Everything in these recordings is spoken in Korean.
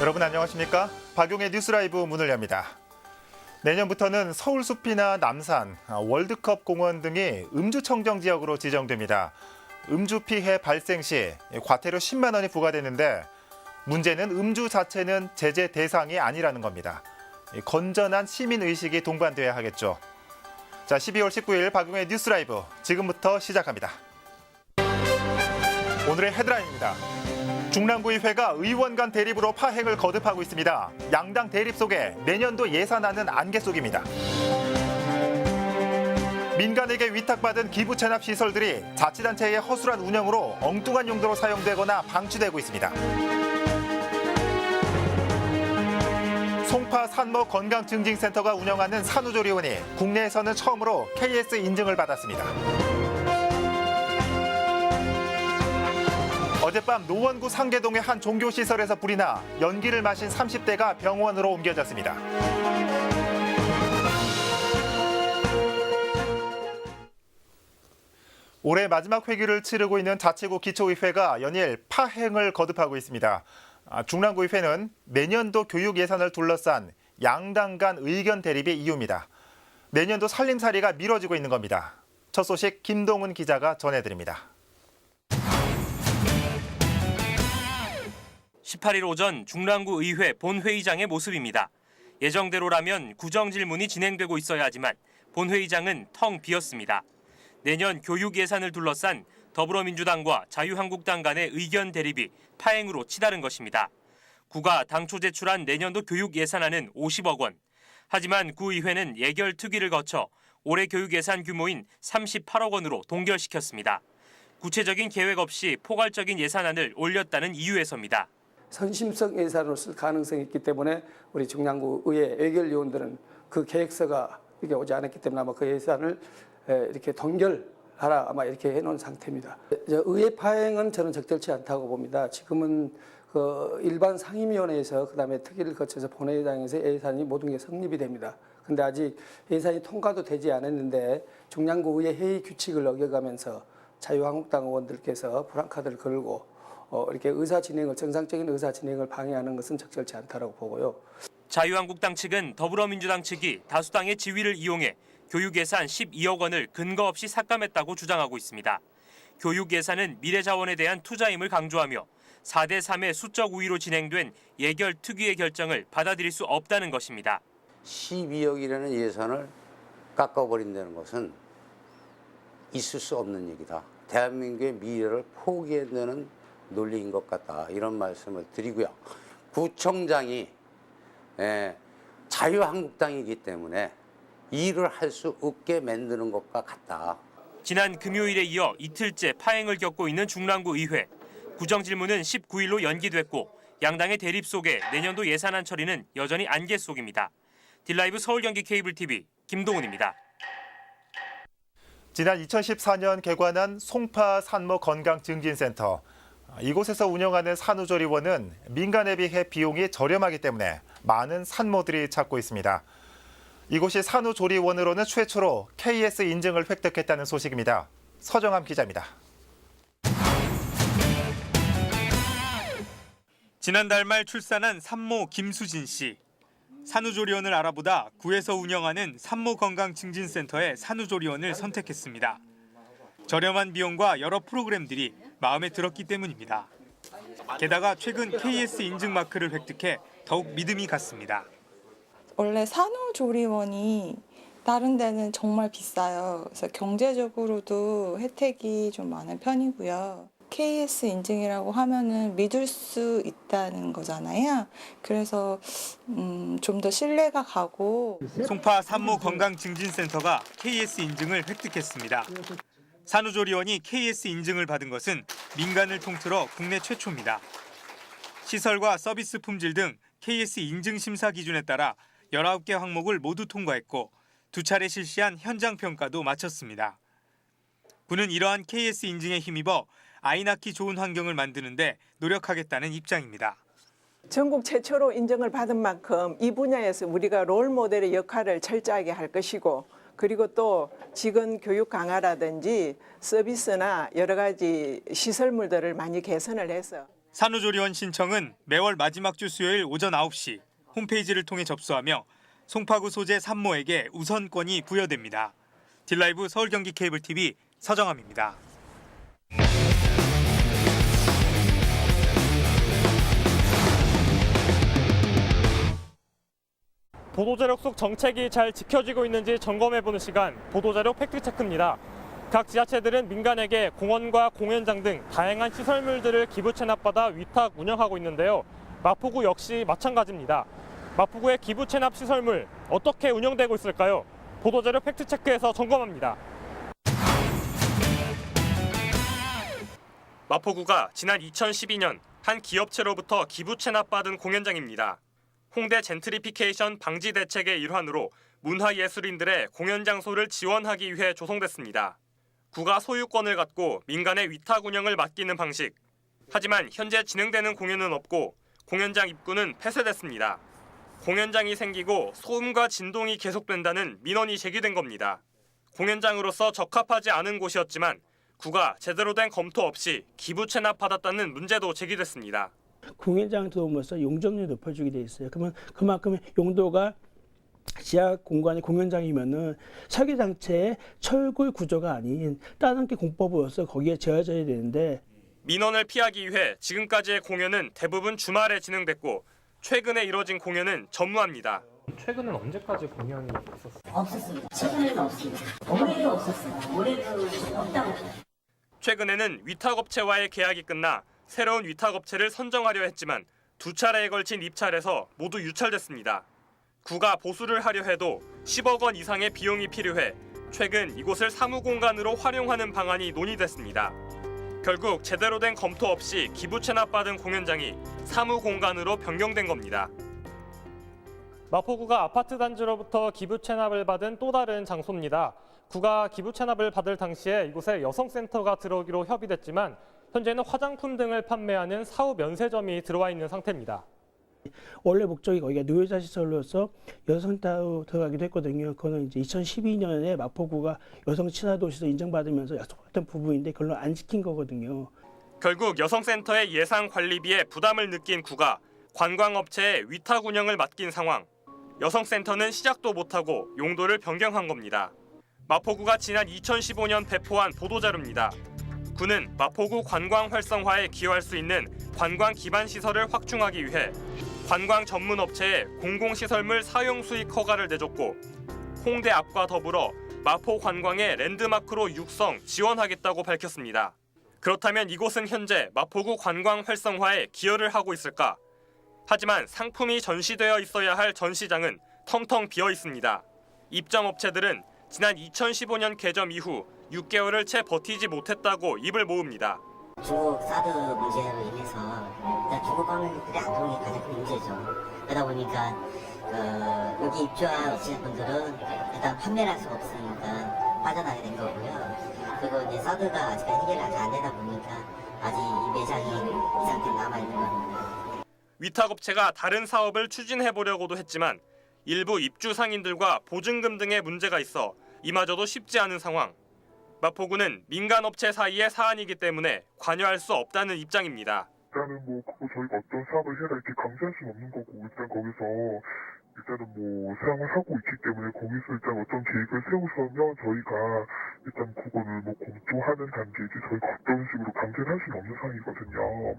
여러분 안녕하십니까? 박용의 뉴스라이브 문을 엽니다. 내년부터는 서울숲이나 남산, 월드컵 공원 등이 음주청정 지역으로 지정됩니다. 음주 피해 발생 시 과태료 10만 원이 부과되는데 문제는 음주 자체는 제재 대상이 아니라는 겁니다. 건전한 시민의식이 동반돼야 하겠죠. 자, 12월 19일 박용의 뉴스라이브 지금부터 시작합니다. 오늘의 헤드라인입니다. 중랑구의회가 의원 간 대립으로 파행을 거듭하고 있습니다. 양당 대립 속에 내년도 예산안은 안개 속입니다. 민간에게 위탁받은 기부 체납 시설들이 자치단체의 허술한 운영으로 엉뚱한 용도로 사용되거나 방치되고 있습니다. 송파 산모 건강증진센터가 운영하는 산후조리원이 국내에서는 처음으로 KS 인증을 받았습니다. 어젯밤 노원구 상계동의 한 종교시설에서 불이 나 연기를 마신 30대가 병원으로 옮겨졌습니다. 올해 마지막 회기를 치르고 있는 자치구 기초의회가 연일 파행을 거듭하고 있습니다. 중랑구의회는 내년도 교육 예산을 둘러싼 양당 간 의견 대립이 이유입니다. 내년도 살림살이가 미뤄지고 있는 겁니다. 첫 소식 김동훈 기자가 전해드립니다. 18일 오전 중랑구 의회 본회의장의 모습입니다. 예정대로라면 구정 질문이 진행되고 있어야 하지만 본회의장은 텅 비었습니다. 내년 교육 예산을 둘러싼 더불어민주당과 자유한국당 간의 의견 대립이 파행으로 치달은 것입니다. 구가 당초 제출한 내년도 교육 예산안은 50억 원. 하지만 구의회는 예결특위를 거쳐 올해 교육 예산 규모인 38억 원으로 동결시켰습니다. 구체적인 계획 없이 포괄적인 예산안을 올렸다는 이유에서입니다. 선심성 예산으로 쓸 가능성이 있기 때문에 우리 중랑구 의회 예결위원들은 그 계획서가 이게 오지 않았기 때문에 아마 그 예산을 이렇게 동결하라 아마 이렇게 해놓은 상태입니다. 의회 파행은 저는 적절치 않다고 봅니다. 지금은 그 일반 상임위원회에서 그다음에 특위를 거쳐서 본회의장에서 예산이 모든 게 성립이 됩니다. 근데 아직 예산이 통과도 되지 않았는데 중랑구 의회 회의 규칙을 어겨가면서 자유한국당 의원들께서 프랑카드를 걸고 이렇게 정상적인 의사 진행을 방해하는 것은 적절치 않다고 보고요. 자유한국당 측은 더불어민주당 측이 다수당의 지위를 이용해 교육 예산 12억 원을 근거 없이 삭감했다고 주장하고 있습니다. 교육 예산은 미래 자원에 대한 투자임을 강조하며 4대 3의 수적 우위로 진행된 예결 특위의 결정을 받아들일 수 없다는 것입니다. 12억이라는 예산을 깎아버린다는 것은 있을 수 없는 얘기다. 대한민국의 미래를 포기한다는 논리인 것 같다. 이런 말씀을 드리고요. 구청장이 자유한국당이기 때문에 일을 할 수 없게 만드는 것과 같다. 지난 금요일에 이어 이틀째 파행을 겪고 있는 중랑구 의회. 구정 질문은 19일로 연기됐고 양당의 대립 속에 내년도 예산안 처리는 여전히 안개 속입니다. 딜라이브 서울경기 케이블TV 김동훈입니다. 지난 2014년 개관한 송파 산모 건강증진센터. 이곳에서 운영하는 산후조리원은 민간에 비해 비용이 저렴하기 때문에 많은 산모들이 찾고 있습니다. 이곳이 산후조리원으로는 최초로 KS 인증을 획득했다는 소식입니다. 서정함 기자입니다. 지난달 말 출산한 산모 김수진 씨. 산후조리원을 알아보다 구에서 운영하는 산모건강증진센터의 산후조리원을 선택했습니다. 저렴한 비용과 여러 프로그램들이 마음에 들었기 때문입니다. 게다가 최근 KS 인증 마크를 획득해 더욱 믿음이 갔습니다. 원래 산후조리원이 다른 데는 정말 비싸요. 그래서 경제적으로도 혜택이 좀 많은 편이고요. KS 인증이라고 하면은 믿을 수 있다는 거잖아요. 그래서 좀 더 신뢰가 가고. 송파 산모건강증진센터가 KS 인증을 획득했습니다. 산후조리원이 KS 인증을 받은 것은 민간을 통틀어 국내 최초입니다. 시설과 서비스 품질 등 KS 인증 심사 기준에 따라 19개 항목을 모두 통과했고 2차례 실시한 현장 평가도 마쳤습니다. 군은 이러한 KS 인증에 힘입어 아이 낳기 좋은 환경을 만드는 데 노력하겠다는 입장입니다. 전국 최초로 인정을 받은 만큼 이 분야에서 우리가 롤 모델의 역할을 철저하게 할 것이고 그리고 또 직원 교육 강화라든지 서비스나 여러 가지 시설물들을 많이 개선을 해서 산후조리원 신청은 매월 마지막 주 수요일 오전 9시 홈페이지를 통해 접수하며 송파구 소재 산모에게 우선권이 부여됩니다. 딜라이브 서울 경기 케이블 TV 서정함입니다. 보도자료 속 정책이 잘 지켜지고 있는지 점검해보는 시간, 보도자료 팩트체크입니다. 각 지자체들은 민간에게 공원과 공연장 등 다양한 시설물들을 기부 체납받아 위탁 운영하고 있는데요. 마포구 역시 마찬가지입니다. 마포구의 기부 체납 시설물 어떻게 운영되고 있을까요? 보도자료 팩트체크에서 점검합니다. 마포구가 지난 2012년 한 기업체로부터 기부 체납받은 공연장입니다. 홍대 젠트리피케이션 방지 대책의 일환으로 문화예술인들의 공연 장소를 지원하기 위해 조성됐습니다. 구가 소유권을 갖고 민간의 위탁 운영을 맡기는 방식. 하지만 현재 진행되는 공연은 없고 공연장 입구는 폐쇄됐습니다. 공연장이 생기고 소음과 진동이 계속된다는 민원이 제기된 겁니다. 공연장으로서 적합하지 않은 곳이었지만 구가 제대로 된 검토 없이 기부 체납받았다는 문제도 제기됐습니다. 공연장 들어오면서 용적률이 높아지게 돼 있어요. 그러면 그만큼 용도가 지하 공간의 공연장이면은 설계장치의 철골 구조가 아닌 다른 게 공법으로서 거기에 재어져야 되는데 민원을 피하기 위해 지금까지의 공연은 대부분 주말에 진행됐고 최근에 이뤄진 공연은 전무합니다. 최근엔 언제까지 공연이 있었어요? 없었습니다. 최근에는 없습니다. 올해도 없었어요. 올해도 없다고. 최근에는 위탁업체와의 계약이 끝나 새로운 위탁업체를 선정하려 했지만 두 차례에 걸친 입찰에서 모두 유찰됐습니다. 구가 보수를 하려 해도 10억 원 이상의 비용이 필요해 최근 이곳을 사무공간으로 활용하는 방안이 논의됐습니다. 결국 제대로 된 검토 없이 기부 체납받은 공연장이 사무공간으로 변경된 겁니다. 마포구가 아파트 단지로부터 기부 체납을 받은 또 다른 장소입니다. 구가 기부 체납을 받을 당시에 이곳에 여성센터가 들어오기로 협의됐지만 현재는 화장품 등을 판매하는 사후 면세점이 들어와 있는 상태입니다. 원래 목적이 거기가 노예자 시설로서 여성센터로 들어가기도 했거든요. 그거는 이제 2012년에 마포구가 여성 친화 도시로 인정받으면서 약속했던 부분인데 그걸 안 지킨 거거든요. 결국 여성센터의 예상 관리비에 부담을 느낀 구가 관광업체에 위탁 운영을 맡긴 상황. 여성센터는 시작도 못하고 용도를 변경한 겁니다. 마포구가 지난 2015년 배포한 보도자료입니다. 구는 마포구 관광 활성화에 기여할 수 있는 관광 기반 시설을 확충하기 위해 관광 전문 업체에 공공시설물 사용 수익 허가를 내줬고 홍대 앞과 더불어 마포 관광의 랜드마크로 육성 지원하겠다고 밝혔습니다. 그렇다면 이곳은 현재 마포구 관광 활성화에 기여를 하고 있을까? 하지만 상품이 전시되어 있어야 할 전시장은 텅텅 비어 있습니다. 입점업체들은 지난 2015년 개점 이후 6개월을 채 버티지 못했다고 입을 모읍니다. 중국 사드 문제로 인해서 일단 중국 관광객들이 안 들어오는 게 가장 큰 문제죠. 그러다 보니까 여기 입주한 업체분들은 일단 판매를 할 수가 없으니까 빠져나가게 된 거고요. 그리고 이제 사드가 아직까지 해결이 안 되다 보니까 아직 이 매장이 이 상태로 남아있는 겁니다. 위탁업체가 다른 사업을 추진해보려고도 했지만 일부 입주 상인들과 보증금 등의 문제가 있어 이마저도 쉽지 않은 상황. 마포구는 민간업체 사이의 사안이기 때문에 관여할 수 없다는 입장입니다. 일단은 그거 저희가 어떤 사업을 해라 이렇게 강제할 수는 없는 거고 일단 거기서 일단은 사용을 하고 있기 때문에 거기서 일단 어떤 계획을 세우시면 저희가 일단 그거를 검토하는 단계이지 저희가 어떤 식으로 강제를 할 수는 없는 상황이거든요.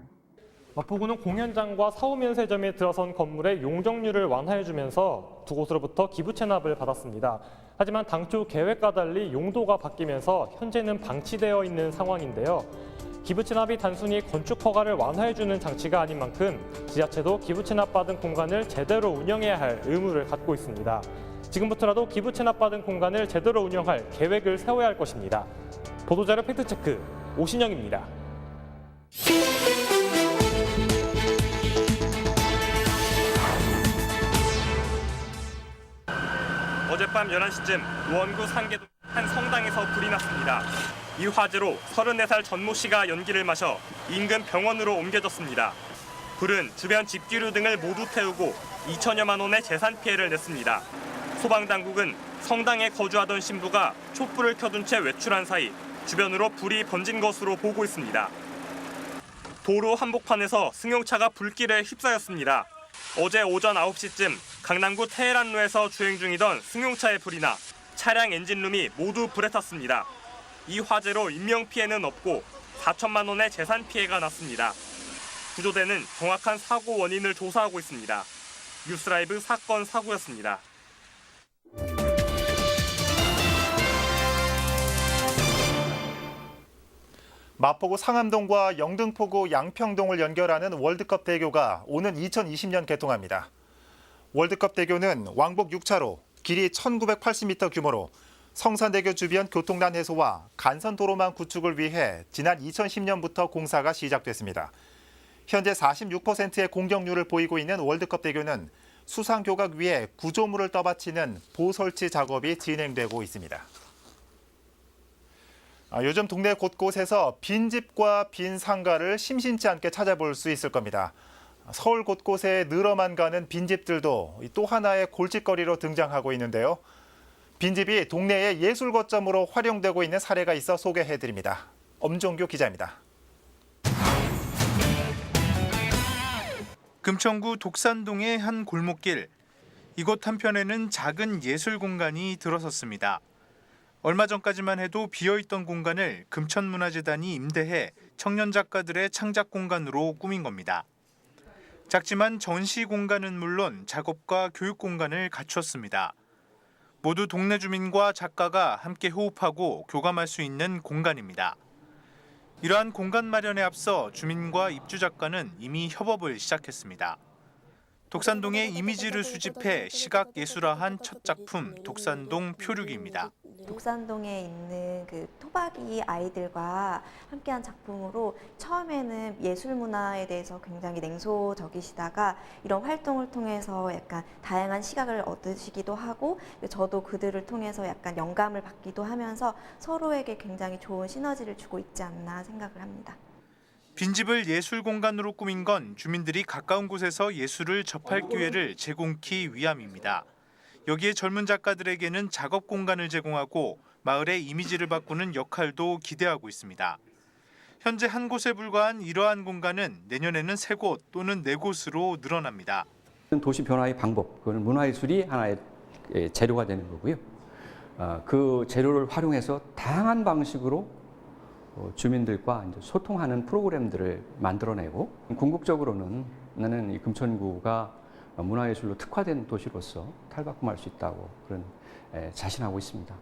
마포구는 공연장과 사후면세점에 들어선 건물의 용적률을 완화해주면서 두 곳으로부터 기부 체납을 받았습니다. 하지만 당초 계획과 달리 용도가 바뀌면서 현재는 방치되어 있는 상황인데요. 기부 체납이 단순히 건축 허가를 완화해주는 장치가 아닌 만큼 지자체도 기부 체납받은 공간을 제대로 운영해야 할 의무를 갖고 있습니다. 지금부터라도 기부 체납받은 공간을 제대로 운영할 계획을 세워야 할 것입니다. 보도자료 팩트체크 오신영입니다. 어젯밤 11시쯤 노원구 상계동 한 성당에서 불이 났습니다. 이 화재로 34살 전모 씨가 연기를 마셔 인근 병원으로 옮겨졌습니다. 불은 주변 집기류 등을 모두 태우고 2천여만 원의 재산 피해를 냈습니다. 소방당국은 성당에 거주하던 신부가 촛불을 켜둔 채 외출한 사이 주변으로 불이 번진 것으로 보고 있습니다. 도로 한복판에서 승용차가 불길에 휩싸였습니다. 어제 오전 9시쯤 강남구 테헤란로에서 주행 중이던 승용차에 불이 나 차량 엔진룸이 모두 불에 탔습니다. 이 화재로 인명피해는 없고 4천만 원의 재산 피해가 났습니다. 구조대는 정확한 사고 원인을 조사하고 있습니다. 뉴스라이브 사건 사고였습니다. 마포구 상암동과 영등포구 양평동을 연결하는 월드컵 대교가 오는 2020년 개통합니다. 월드컵 대교는 왕복 6차로 길이 1980m 규모로 성산대교 주변 교통난 해소와 간선도로망 구축을 위해 지난 2010년부터 공사가 시작됐습니다. 현재 46%의 공정률을 보이고 있는 월드컵 대교는 수상교각 위에 구조물을 떠받치는 보설치 작업이 진행되고 있습니다. 요즘 동네 곳곳에서 빈집과 빈 상가를 심심치 않게 찾아볼 수 있을 겁니다. 서울 곳곳에 늘어만 가는 빈집들도 또 하나의 골칫거리로 등장하고 있는데요. 빈집이 동네의 예술 거점으로 활용되고 있는 사례가 있어 소개해드립니다. 엄종규 기자입니다. 금천구 독산동의 한 골목길. 이곳 한편에는 작은 예술 공간이 들어섰습니다. 얼마 전까지만 해도 비어있던 공간을 금천문화재단이 임대해 청년 작가들의 창작 공간으로 꾸민 겁니다. 작지만 전시 공간은 물론 작업과 교육 공간을 갖췄습니다. 모두 동네 주민과 작가가 함께 호흡하고 교감할 수 있는 공간입니다. 이러한 공간 마련에 앞서 주민과 입주 작가는 이미 협업을 시작했습니다. 독산동의 이미지를 수집해 시각예술화한 첫 작품 독산동 표류기입니다. 독산동에 있는 그 토박이 아이들과 함께한 작품으로 처음에는 예술 문화에 대해서 굉장히 냉소적이시다가 이런 활동을 통해서 약간 다양한 시각을 얻으시기도 하고 저도 그들을 통해서 약간 영감을 받기도 하면서 서로에게 굉장히 좋은 시너지를 주고 있지 않나 생각을 합니다. 빈집을 예술 공간으로 꾸민 건 주민들이 가까운 곳에서 예술을 접할 기회를 제공하기 위함입니다. 여기에 젊은 작가들에게는 작업 공간을 제공하고 마을의 이미지를 바꾸는 역할도 기대하고 있습니다. 현재 한 곳에 불과한 이러한 공간은 내년에는 3곳 또는 4곳으로 늘어납니다. 도시 변화의 방법, 그건 문화예술이 하나의 재료가 되는 거고요. 그 재료를 활용해서 다양한 방식으로 주민들과 이제 소통하는 프로그램들을 만들어내고 궁극적으로는 나는 이 금천구가 문화예술로 특화된 도시로서 탈바꿈할 수 있다고 그런 자신하고 있습니다.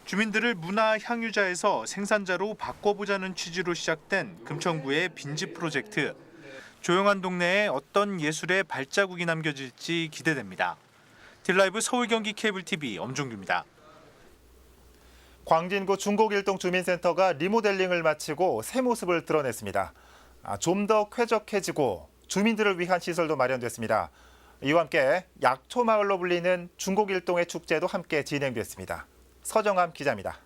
주민들을 문화 향유자에서 생산자로 바꿔보자는 취지로 시작된 금천구의 빈집 프로젝트. 조용한 동네에 어떤 예술의 발자국이 남겨질지 기대됩니다. 딜라이브 서울 경기 케이블 TV 엄종규입니다. 광진구 중곡일동 주민센터가 리모델링을 마치고 새 모습을 드러냈습니다. 좀 더 쾌적해지고 주민들을 위한 시설도 마련됐습니다. 이와 함께 약초마을로 불리는 중곡일동의 축제도 함께 진행됐습니다. 서정함 기자입니다.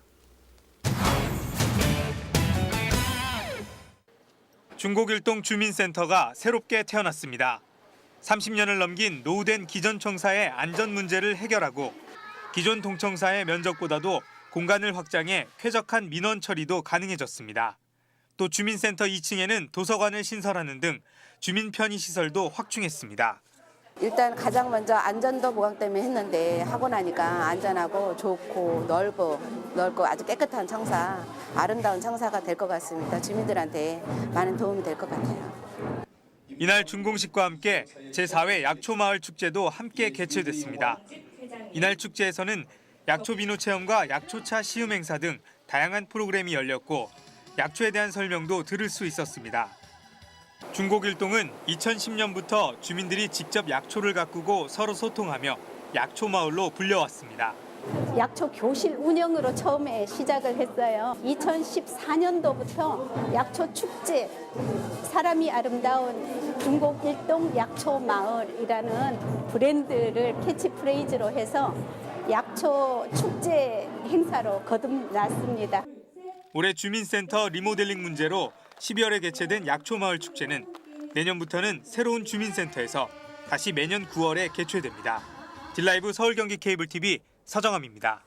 중곡일동 주민센터가 새롭게 태어났습니다. 30년을 넘긴 노후된 기존청사의 안전 문제를 해결하고 기존 동청사의 면적보다도 공간을 확장해 쾌적한 민원 처리도 가능해졌습니다. 또 주민센터 2층에는 도서관을 신설하는 등 주민 편의 시설도 확충했습니다. 일단 가장 먼저 안전도 보강 때문에 했는데 하고 나니까 안전하고 좋고 넓고 아주 깨끗한 청사, 아름다운 청사가 될 것 같습니다. 주민들한테 많은 도움이 될 것 같아요. 이날 준공식과 함께 제4회 약초마을 축제도 함께 개최됐습니다. 이날 축제에서는 약초 비누 체험과 약초차 시음 행사 등 다양한 프로그램이 열렸고 약초에 대한 설명도 들을 수 있었습니다. 중곡일동은 2010년부터 주민들이 직접 약초를 가꾸고 서로 소통하며 약초마을로 불려왔습니다. 약초 교실 운영으로 처음에 시작을 했어요. 2014년도부터 약초 축제, 사람이 아름다운 중곡일동 약초마을이라는 브랜드를 캐치프레이즈로 해서 약초 축제 행사로 거듭났습니다. 올해 주민센터 리모델링 문제로 12월에 개최된 약초마을 축제는 내년부터는 새로운 주민센터에서 다시 매년 9월에 개최됩니다. 딜라이브 서울 경기 케이블 TV 서정함입니다.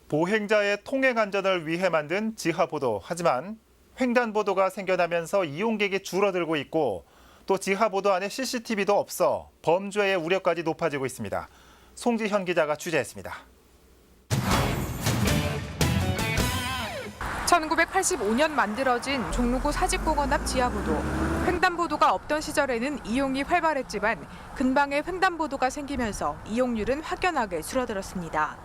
보행자의 통행 안전을 위해 만든 지하보도. 하지만 횡단보도가 생겨나면서 이용객이 줄어들고 있고 또 지하보도 안에 CCTV도 없어 범죄의 우려까지 높아지고 있습니다. 송지현 기자가 취재했습니다. 1985년 만들어진 종로구 사직공원 앞 지하보도. 횡단보도가 없던 시절에는 이용이 활발했지만 근방에 횡단보도가 생기면서 이용률은 확연하게 줄어들었습니다.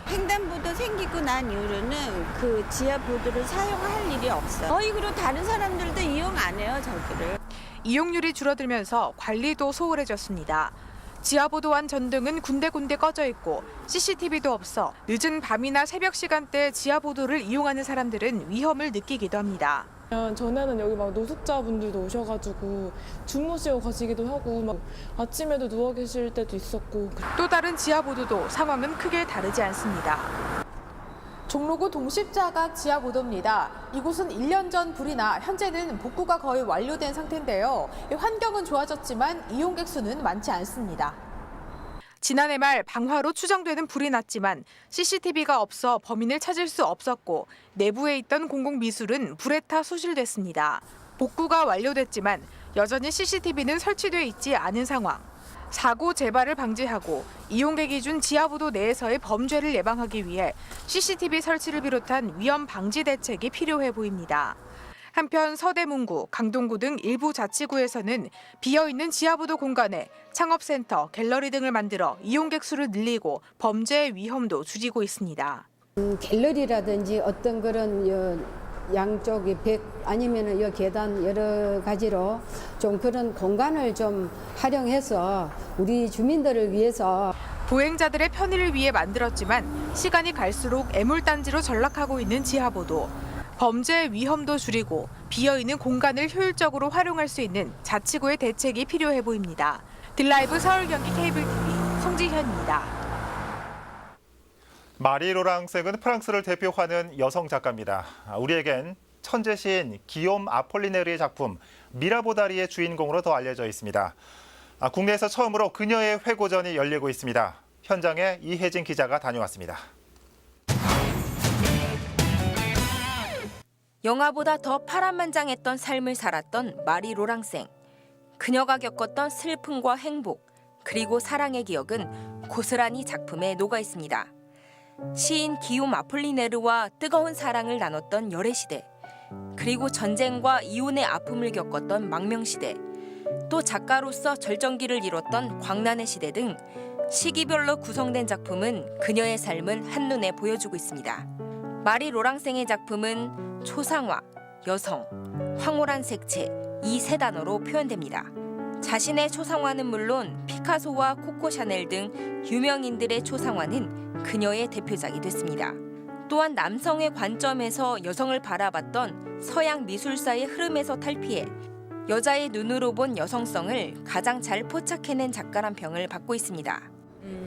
횡단보도 생기고 난 이후로는 그 지하보도를 사용할 일이 없어요. 거의 그리고 다른 사람들도 이용 안 해요, 저기를. 이용률이 줄어들면서 관리도 소홀해졌습니다. 지하보도 안 전등은 군데군데 꺼져 있고 CCTV도 없어 늦은 밤이나 새벽 시간대에 지하보도를 이용하는 사람들은 위험을 느끼기도 합니다. 전에는 여기 막 노숙자분들도 오셔가지고 주무시고 가시기도 하고 막 아침에도 누워 계실 때도 있었고. 또 다른 지하보도도 상황은 크게 다르지 않습니다. 종로구 동십자가 지하보도입니다. 이곳은 1년 전 불이 나 현재는 복구가 거의 완료된 상태인데요. 환경은 좋아졌지만 이용객 수는 많지 않습니다. 지난해 말 방화로 추정되는 불이 났지만 CCTV가 없어 범인을 찾을 수 없었고 내부에 있던 공공미술은 불에 타 소실됐습니다. 복구가 완료됐지만 여전히 CCTV는 설치돼 있지 않은 상황. 사고 재발을 방지하고 이용객이 준 지하보도 내에서의 범죄를 예방하기 위해 CCTV 설치를 비롯한 위험 방지 대책이 필요해 보입니다. 한편 서대문구, 강동구 등 일부 자치구에서는 비어있는 지하보도 공간에 창업센터, 갤러리 등을 만들어 이용객 수를 늘리고 범죄의 위험도 줄이고 있습니다. 갤러리라든지 어떤 그런 양쪽이 백 아니면은 이 계단 여러 가지로 좀 그런 공간을 좀 활용해서 우리 주민들을 위해서 보행자들의 편의를 위해 만들었지만 시간이 갈수록 애물단지로 전락하고 있는 지하보도. 범죄의 위험도 줄이고 비어있는 공간을 효율적으로 활용할 수 있는 자치구의 대책이 필요해 보입니다. 딜라이브 서울 경기 케이블 TV 송지현입니다. 마리 로랑생은 프랑스를 대표하는 여성 작가입니다. 우리에겐 천재 시인 기욤 아폴리네르의 작품 미라보다리의 주인공으로 더 알려져 있습니다. 국내에서 처음으로 그녀의 회고전이 열리고 있습니다. 현장에 이혜진 기자가 다녀왔습니다. 영화보다 더 파란만장했던 삶을 살았던 마리 로랑생. 그녀가 겪었던 슬픔과 행복, 그리고 사랑의 기억은 고스란히 작품에 녹아 있습니다. 시인 기욤 아폴리네르와 뜨거운 사랑을 나눴던 열애시대, 그리고 전쟁과 이혼의 아픔을 겪었던 망명시대, 또 작가로서 절정기를 이뤘던 광란의 시대 등 시기별로 구성된 작품은 그녀의 삶은 한눈에 보여주고 있습니다. 마리 로랑생의 작품은 초상화, 여성, 황홀한 색채 이 세 단어로 표현됩니다. 자신의 초상화는 물론 피카소와 코코 샤넬 등 유명인들의 초상화는 그녀의 대표작이 됐습니다. 또한 남성의 관점에서 여성을 바라봤던 서양 미술사의 흐름에서 탈피해 여자의 눈으로 본 여성성을 가장 잘 포착해낸 작가란 평을 받고 있습니다.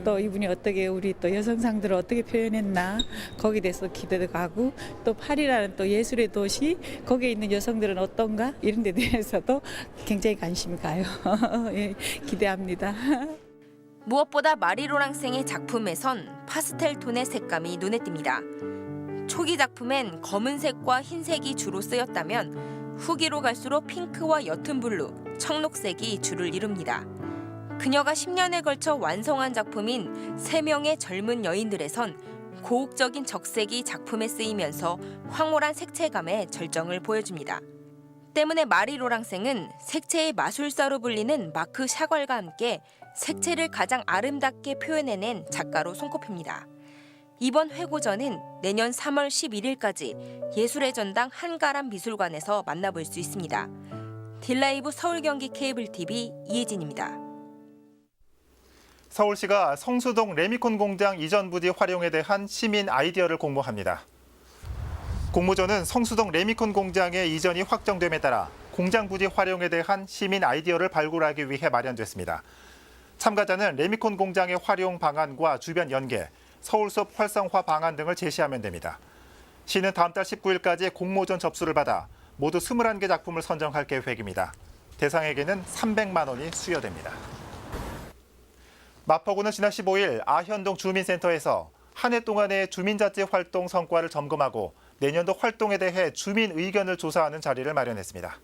또 이분이 어떻게 우리 또 여성상들을 어떻게 표현했나 거기에 대해서 기대도 가고 또 파리라는 또 예술의 도시 거기에 있는 여성들은 어떤가 이런 데 대해서도 굉장히 관심이 가요. 예, 기대합니다. 무엇보다 마리 로랑생의 작품에선 파스텔 톤의 색감이 눈에 띕니다. 초기 작품엔 검은색과 흰색이 주로 쓰였다면 후기로 갈수록 핑크와 옅은 블루, 청록색이 주를 이룹니다. 그녀가 10년에 걸쳐 완성한 작품인 3명의 젊은 여인들에선 고혹적인 적색이 작품에 쓰이면서 황홀한 색채감의 절정을 보여줍니다. 때문에 마리 로랑생은 색채의 마술사로 불리는 마크 샤걸과 함께 색채를 가장 아름답게 표현해낸 작가로 손꼽힙니다. 이번 회고전은 내년 3월 11일까지 예술의 전당 한가람 미술관에서 만나볼 수 있습니다. 딜라이브 서울 경기 케이블 TV 이혜진입니다. 서울시가 성수동 레미콘 공장 이전 부지 활용에 대한 시민 아이디어를 공모합니다. 공모전은 성수동 레미콘 공장의 이전이 확정됨에 따라 공장 부지 활용에 대한 시민 아이디어를 발굴하기 위해 마련됐습니다. 참가자는 레미콘 공장의 활용 방안과 주변 연계, 서울숲 활성화 방안 등을 제시하면 됩니다. 시는 다음 달 19일까지 공모전 접수를 받아 모두 21개 작품을 선정할 계획입니다. 대상에게는 300만 원이 수여됩니다. 마포구는 지난 15일 아현동 주민센터에서 한 해 동안의 주민자치 활동 성과를 점검하고 내년도 활동에 대해 주민 의견을 조사하는 자리를 마련했습니다.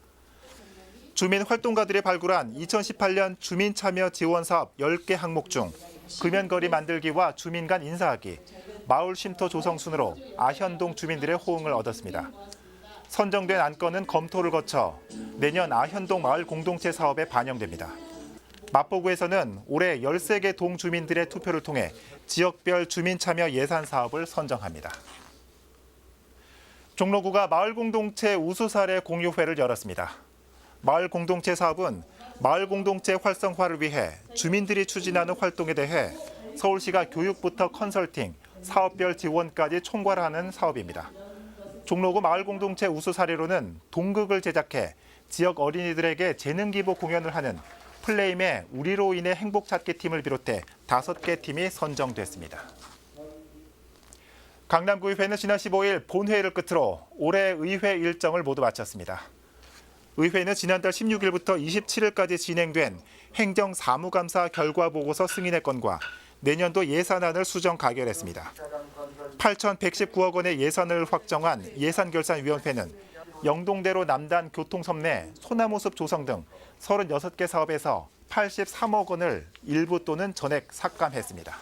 주민 활동가들이 발굴한 2018년 주민 참여 지원 사업 10개 항목 중 금연거리 만들기와 주민 간 인사하기, 마을 쉼터 조성 순으로 아현동 주민들의 호응을 얻었습니다. 선정된 안건은 검토를 거쳐 내년 아현동 마을 공동체 사업에 반영됩니다. 마포구에서는 올해 13개 동 주민들의 투표를 통해 지역별 주민 참여 예산 사업을 선정합니다. 종로구가 마을 공동체 우수 사례 공유회를 열었습니다. 마을 공동체 사업은 마을 공동체 활성화를 위해 주민들이 추진하는 활동에 대해 서울시가 교육부터 컨설팅, 사업별 지원까지 총괄하는 사업입니다. 종로구 마을 공동체 우수 사례로는 동극을 제작해 지역 어린이들에게 재능 기부 공연을 하는 플레임의 우리로 인해 행복 찾기 팀을 비롯해 5개 팀이 선정됐습니다. 강남구의회는 지난 15일 본회의를 끝으로 올해 의회 일정을 모두 마쳤습니다. 의회는 지난달 16일부터 27일까지 진행된 행정사무감사 결과보고서 승인의 건과 내년도 예산안을 수정 가결했습니다. 8,119억 원의 예산을 확정한 예산결산위원회는 영동대로 남단 교통섬 내 소나무숲 조성 등 36개 사업에서 83억 원을 일부 또는 전액 삭감했습니다.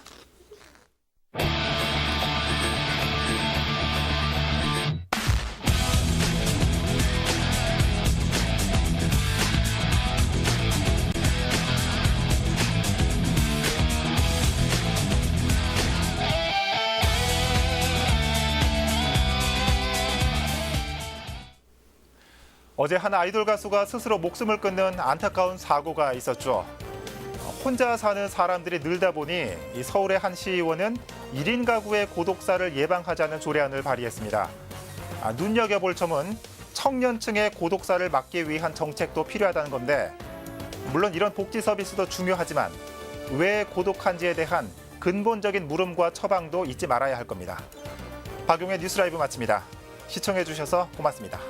어제 한 아이돌 가수가 스스로 목숨을 끊는 안타까운 사고가 있었죠. 혼자 사는 사람들이 늘다 보니 이 서울의 한 시의원은 1인 가구의 고독사를 예방하자는 조례안을 발의했습니다. 눈여겨볼 점은 청년층의 고독사를 막기 위한 정책도 필요하다는 건데, 물론 이런 복지 서비스도 중요하지만 왜 고독한지에 대한 근본적인 물음과 처방도 잊지 말아야 할 겁니다. 박용의 뉴스라이브 마칩니다. 시청해 주셔서 고맙습니다.